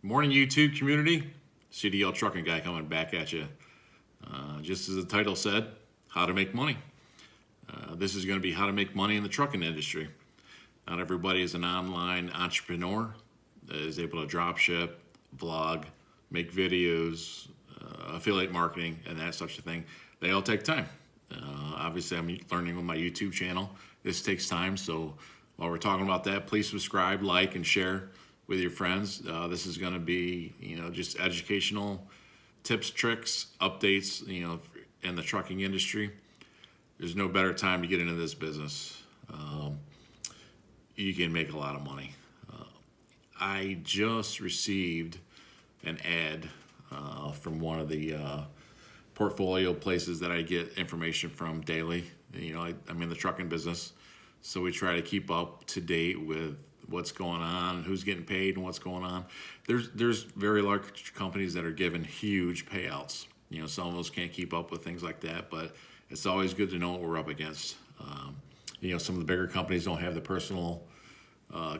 Morning, YouTube community. CDL Trucking Guy coming back at you. Just as the title said, how to make money. This is going to be how to make money in the trucking industry. Not everybody is an online entrepreneur that is able to drop ship, vlog, make videos, affiliate marketing, and that such a thing. They all take time. Obviously, I'm learning with my YouTube channel. This takes time, so while we're talking about that, please subscribe, like, and share with your friends. This is going to be, just educational tips, tricks, updates, in the trucking industry. There's no better time to get into this business. You can make a lot of money. I just received an ad from one of the portfolio places that I get information from daily. I'm in the trucking business, so we try to keep up to date with what's going on, who's getting paid, and what's going on. There's very large companies that are given huge payouts. Some of us can't keep up with things like that, but it's always good to know what we're up against. Some of the bigger companies don't have the personal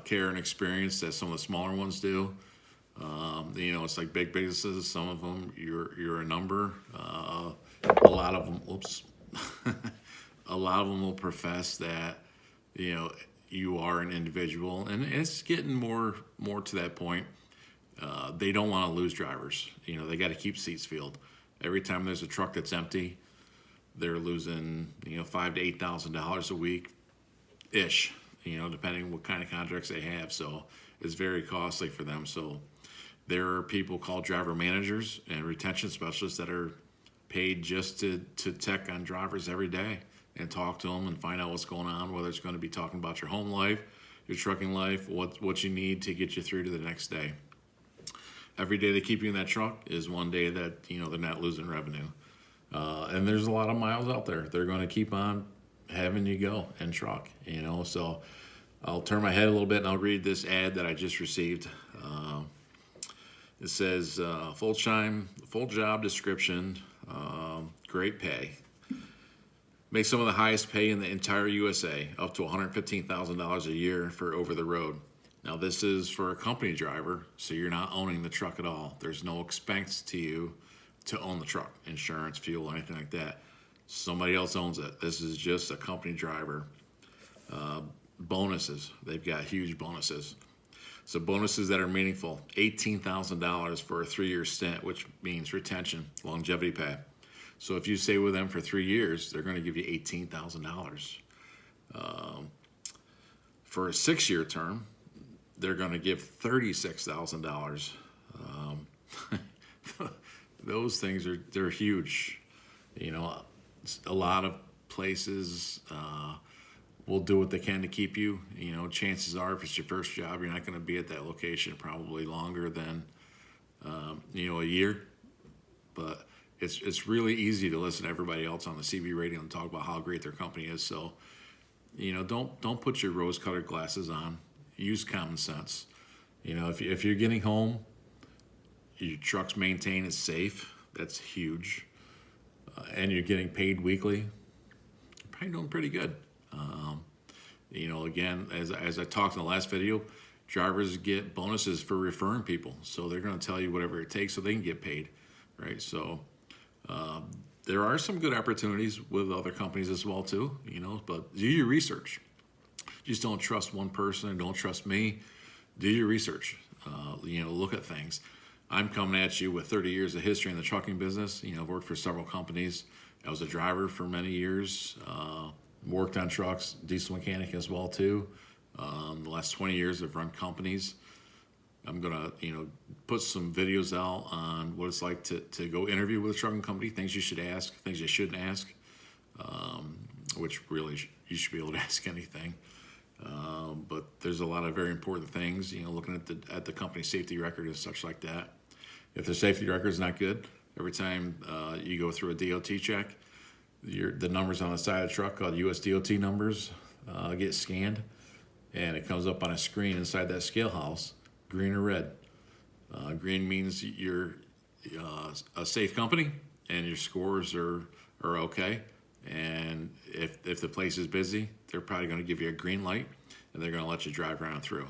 care and experience that some of the smaller ones do. It's like big businesses. Some of them, you're a number. A lot of them, a lot of them will profess that, you are an individual, and it's getting more to that point. They don't want to lose drivers. They got to keep seats filled. Every time there's a truck that's empty, they're losing $5,000 to $8,000 a week ish. Depending on what kind of contracts they have. So it's very costly for them. So there are people called driver managers and retention specialists that are paid just to check on drivers every day and talk to them and find out what's going on, whether it's going to be talking about your home life, your trucking life, what you need to get you through to the next day. Every day they keep you in that truck is one day that they're not losing revenue. And there's a lot of miles out there. They're going to keep on having you go and truck, So I'll turn my head a little bit and I'll read this ad that I just received. It says, full job description, great pay. Make some of the highest pay in the entire USA, up to $115,000 a year for over the road. Now this is for a company driver, so you're not owning the truck at all. There's no expense to you to own the truck, insurance, fuel, anything like that. Somebody else owns it. This is just a company driver. Bonuses, they've got huge bonuses. So bonuses that are meaningful, $18,000 for a 3-year stint, which means retention, longevity pay. So if you stay with them for 3 years, they're going to give you $18,000. For a 6-year term, they're going to give $36,000. Those things they're huge. A lot of places will do what they can to keep you. Chances are, if it's your first job, you're not going to be at that location probably longer than a year. But it's really easy to listen to everybody else on the CB radio and talk about how great their company is. So, don't put your rose-colored glasses on. Use common sense. If you're getting home, your truck's maintained, it's safe. That's huge. And you're getting paid weekly, you're probably doing pretty good. Again, as I talked in the last video, drivers get bonuses for referring people. So they're going to tell you whatever it takes so they can get paid, right? So there are some good opportunities with other companies as well too, but do your research. Just don't trust one person and don't trust me. Do your research. Look at things. I'm coming at you with 30 years of history in the trucking business. I've worked for several companies. I was a driver for many years. Worked on trucks, diesel mechanic as well too. The last 20 years I've run companies. I'm gonna, put some videos out on what it's like to go interview with a trucking company, things you should ask, things you shouldn't ask, which really you should be able to ask anything. But there's a lot of very important things, looking at the company safety record and such like that. If the safety record is not good, every time you go through a DOT check, the numbers on the side of the truck called US DOT numbers get scanned, and it comes up on a screen inside that scale house, green or red. Green means you're a safe company and your scores are okay. And if the place is busy, they're probably going to give you a green light and they're going to let you drive around through.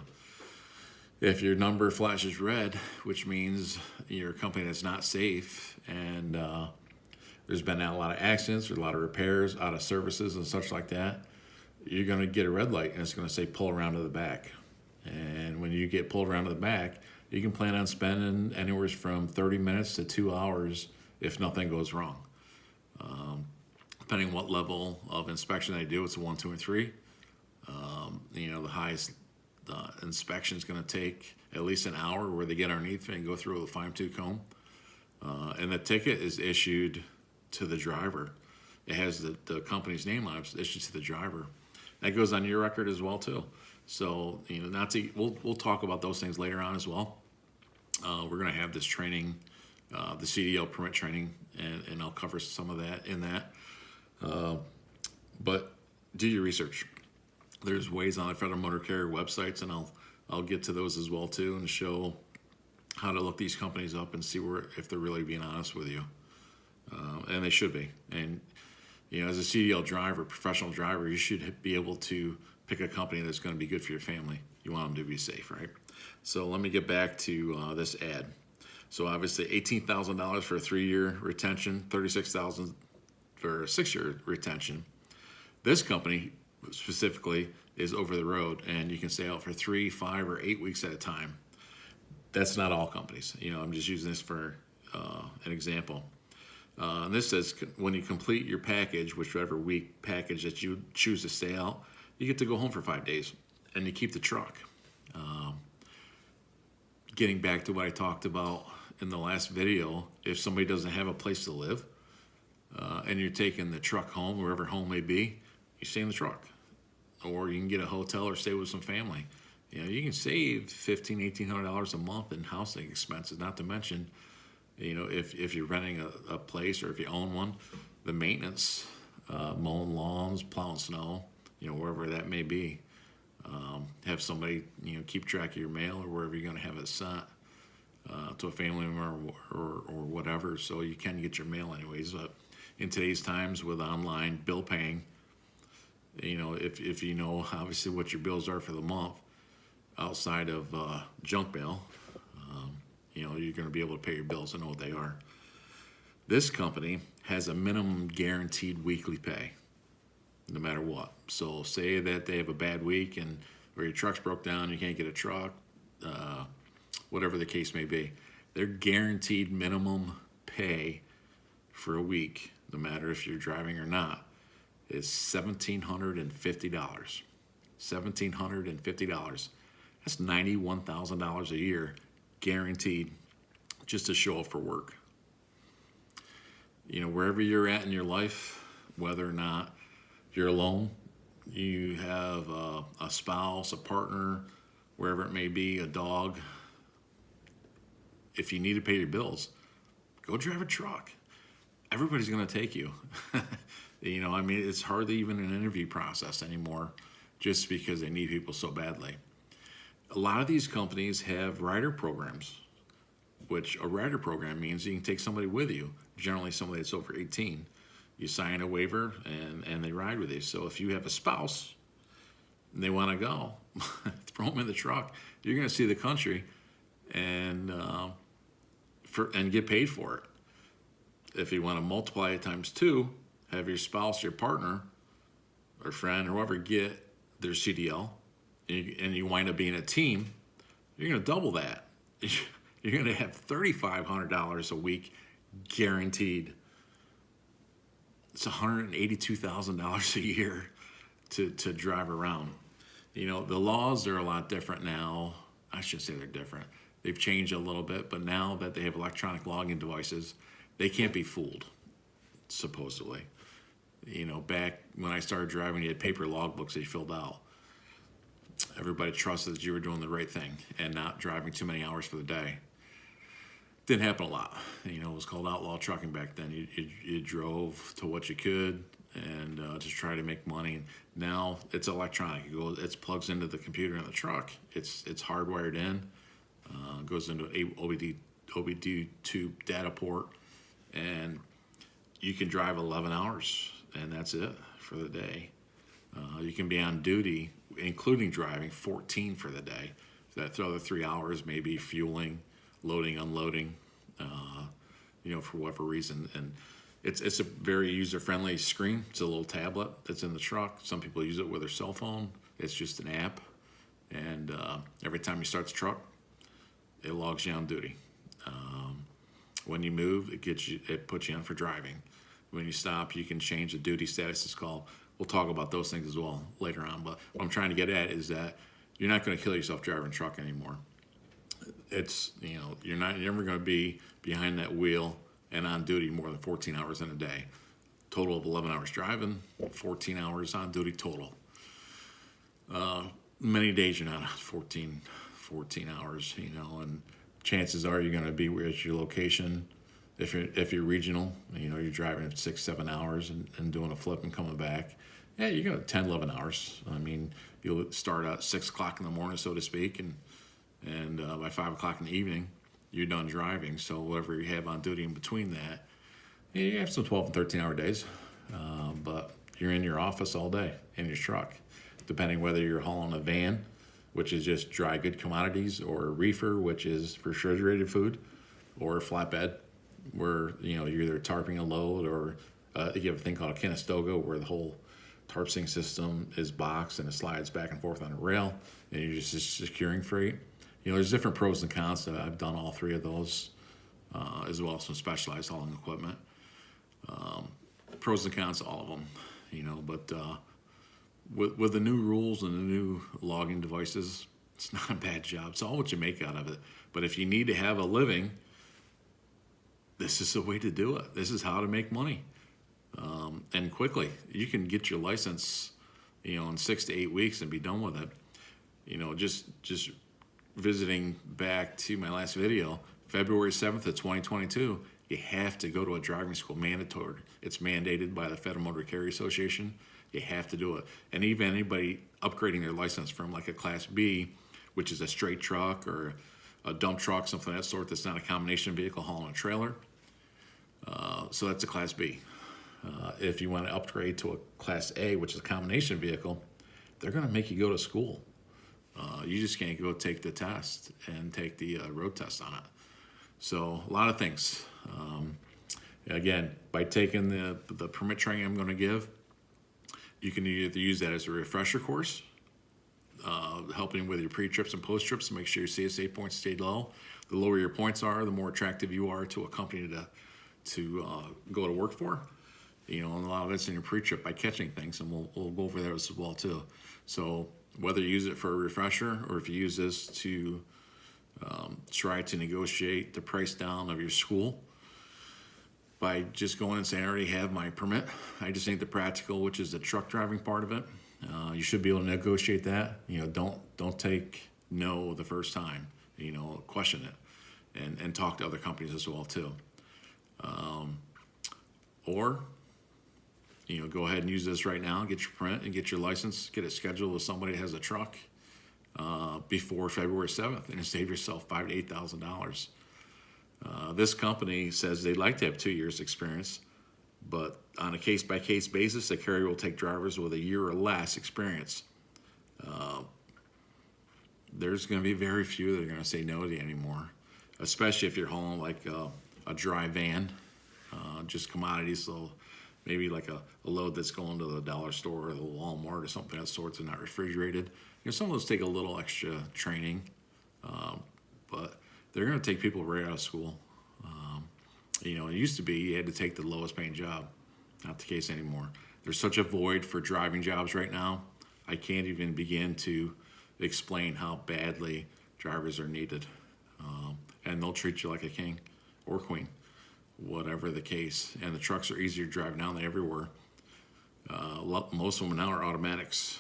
If your number flashes red, which means you're a company that's not safe, and there's been a lot of accidents or a lot of repairs, out of services and such like that, you're going to get a red light and it's going to say pull around to the back. And when you get pulled around to the back, you can plan on spending anywhere from 30 minutes to 2 hours if nothing goes wrong. Depending on what level of inspection they do, it's a 1, 2, and 3. The highest inspection is going to take at least an hour, where they get underneath and go through with a fine-tooth comb. And the ticket is issued to the driver. It has the company's name on it. It's issued to the driver. That goes on your record as well too. So we'll talk about those things later on as well. We're going to have this training, the CDL permit training, and I'll cover some of that in that. But do your research. There's ways on the Federal Motor Carrier websites, and I'll get to those as well too, and show how to look these companies up and see if they're really being honest with you. And they should be. And as a CDL driver, professional driver, you should be able to pick a company that's going to be good for your family. You want them to be safe, right? So let me get back to this ad. So obviously $18,000 for a 3-year retention, $36,000 for a 6-year retention. This company specifically is over the road, and you can stay out for 3, 5, or 8 weeks at a time. That's not all companies. I'm just using this for an example. And this says when you complete your package, whichever week package that you choose to stay out, you get to go home for 5 days, and you keep the truck. Getting back to what I talked about in the last video, if somebody doesn't have a place to live, and you're taking the truck home, wherever home may be, you stay in the truck. Or you can get a hotel or stay with some family. You can save $1,500, $1,800 a month in housing expenses, not to mention, if you're renting a place or if you own one, the maintenance, mowing lawns, plowing snow, wherever that may be. Have somebody, keep track of your mail or wherever you're going to have it sent to a family member or whatever, so you can get your mail anyways. But in today's times with online bill paying, if you know obviously what your bills are for the month outside of junk mail, you're going to be able to pay your bills and know what they are. This company has a minimum guaranteed weekly pay, no matter what. So say that they have a bad week or your truck's broke down, you can't get a truck, whatever the case may be. Their guaranteed minimum pay for a week, no matter if you're driving or not, is $1,750. $1,750. That's $91,000 a year guaranteed just to show up for work. Wherever you're at in your life, whether or not you're alone, you have a spouse, a partner, wherever it may be, a dog, if you need to pay your bills, go drive a truck. Everybody's going to take you. It's hardly even an interview process anymore just because they need people so badly. A lot of these companies have rider programs, which a rider program means you can take somebody with you, generally somebody that's over 18. You sign a waiver and they ride with you. So if you have a spouse and they want to go, throw them in the truck. You're going to see the country and get paid for it. If you want to multiply it times 2, have your spouse, your partner, or friend, or whoever get their CDL, and you wind up being a team, you're going to double that. You're going to have $3,500 a week guaranteed. It's $182,000 a year to drive around. The laws are a lot different now. I shouldn't say they're different. They've changed a little bit, but now that they have electronic logging devices, they can't be fooled, supposedly. Back when I started driving, you had paper logbooks that you filled out. Everybody trusted that you were doing the right thing and not driving too many hours for the day. Didn't happen a lot. It was called outlaw trucking back then. You drove to what you could and just try to make money. Now it's electronic. It plugs into the computer in the truck. It's hardwired in. Goes into an OBD tube data port, and you can drive 11 hours, and that's it for the day. You can be on duty, including driving, 14 for the day. That other 3 hours maybe fueling, loading, unloading, for whatever reason. And it's a very user-friendly screen. It's a little tablet that's in the truck. Some people use it with their cell phone. It's just an app. And every time you start the truck, it logs you on duty. When you move, it puts you on for driving. When you stop, you can change the duty status. It's called. We'll talk about those things as well later on. But what I'm trying to get at is that you're not going to kill yourself driving a truck anymore. It's you're never going to be behind that wheel and on duty more than 14 hours in a day. Total of 11 hours driving, 14 hours on duty total. Many days you're not 14 hours, and chances are you're going to be at your location. If you're regional, you're driving 6-7 hours and doing a flip and coming back. Yeah, you're going to 10, 11 hours. I mean, you'll start at 6 o'clock in the morning, so to speak, and by 5 o'clock in the evening, you're done driving. So whatever you have on duty in between that, you have some 12 and 13-hour days, but you're in your office all day in your truck, depending whether you're hauling a van, which is just dry good commodities, or a reefer, which is refrigerated food, or a flatbed, where you're either tarping a load, or you have a thing called a Conestoga, where the whole tarping system is boxed and it slides back and forth on a rail, and you're just securing freight. There's different pros and cons. I've done all three of those, as well as some specialized hauling equipment. Pros and cons to all of them, but with the new rules and the new logging devices, it's not a bad job. It's all what you make out of it. But if you need to have a living, this is the way to do it. This is how to make money. And quickly. You can get your license, in 6 to 8 weeks and be done with it. Just visiting back to my last video, February 7th of 2022, you have to go to a driving school, mandatory. It's mandated by the Federal Motor Carrier Association. You have to do it. And even anybody upgrading their license from like a Class B, which is a straight truck or a dump truck, something of that sort, that's not a combination vehicle hauling a trailer. So that's a Class B. If you want to upgrade to a Class A, which is a combination vehicle, they're going to make you go to school. You just can't go take the test and take the road test on it. So a lot of things. Again, by taking the permit training I'm going to give, you can either use that as a refresher course, helping with your pre-trips and post-trips to make sure your CSA points stay low. The lower your points are, the more attractive you are to a company to go to work for. And a lot of it's in your pre-trip by catching things, and we'll go over that as well too. So whether you use it for a refresher or if you use this to try to negotiate the price down of your school by just going and saying, I already have my permit, I just need the practical, which is the truck driving part of it. You should be able to negotiate that. Don't take no the first time. Question it and talk to other companies as well too. Or go ahead and use this right now, get your permit and get your license, get it scheduled with somebody that has a truck before February 7th, and save yourself $5,000 to $8,000. This company says they'd like to have 2 years experience, but on a case-by-case basis, the carrier will take drivers with a year or less experience. There's going to be very few that are going to say no to you anymore, especially if you're hauling like a dry van, just commodities. So maybe like a load that's going to the dollar store or the Walmart or something of that sort, and not refrigerated. Some of those take a little extra training, but they're going to take people right out of school. It used to be you had to take the lowest paying job. Not the case anymore. There's such a void for driving jobs right now. I can't even begin to explain how badly drivers are needed. And they'll treat you like a king or queen, whatever the case. And the trucks are easier to drive now than everywhere. Most of them now are automatics.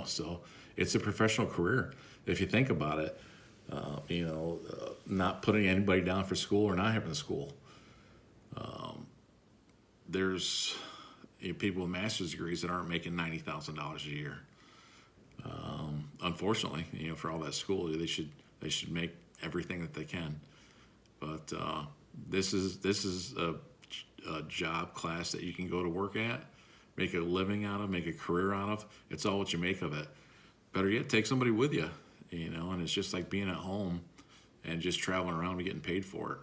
So it's a professional career. If you think about it, not putting anybody down for school or not having school. There's people with master's degrees that aren't making $90,000 a year. Unfortunately, for all that school, they should make everything that they can. But this is a job class that you can go to work at, make a living out of, make a career out of. It's all what you make of it. better yet, take somebody with you, and it's just like being at home and just traveling around and getting paid for it.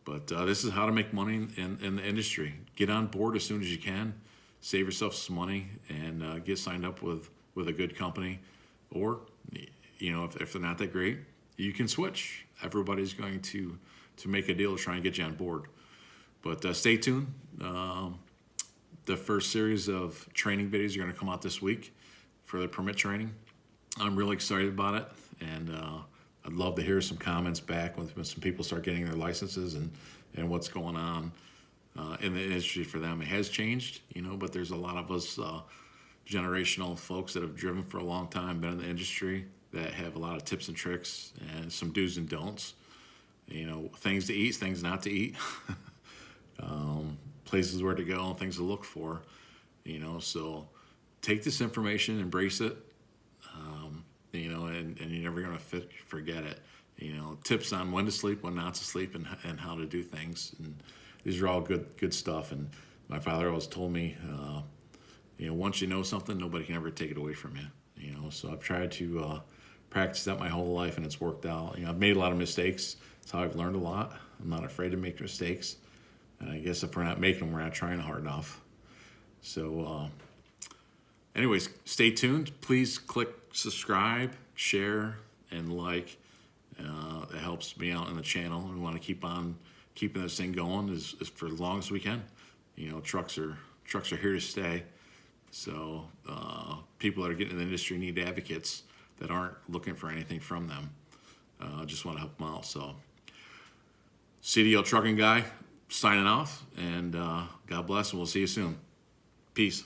But this is how to make money in the industry. Get on board as soon as you can, save yourself some money, and get signed up with a good company. Or, if they're not that great, you can switch. Everybody's going to make a deal to try and get you on board. But stay tuned. The first series of training videos are going to come out this week for the permit training. I'm really excited about it, and I'd love to hear some comments back when some people start getting their licenses and what's going on in the industry for them. It has changed, but there's a lot of us generational folks that have driven for a long time, been in the industry, that have a lot of tips and tricks and some do's and don'ts. Things to eat, things not to eat, places where to go, and things to look for. So take this information, embrace it, and you're never going to forget it. Tips on when to sleep, when not to sleep, and how to do things. And these are all good stuff. And my father always told me, once you know something, nobody can ever take it away from you. So I've tried to practice that my whole life, and it's worked out. I've made a lot of mistakes. That's how I've learned a lot. I'm not afraid to make mistakes. And I guess if we're not making them, we're not trying hard enough. So, anyways, stay tuned. Please click subscribe, share, and like. It helps me out in the channel. We want to keep on keeping this thing going as for as long as we can. Trucks are here to stay. So people that are getting in the industry need advocates that aren't looking for anything from them. Just want to help them out. So CDL Trucking Guy signing off, and God bless, and we'll see you soon. Peace.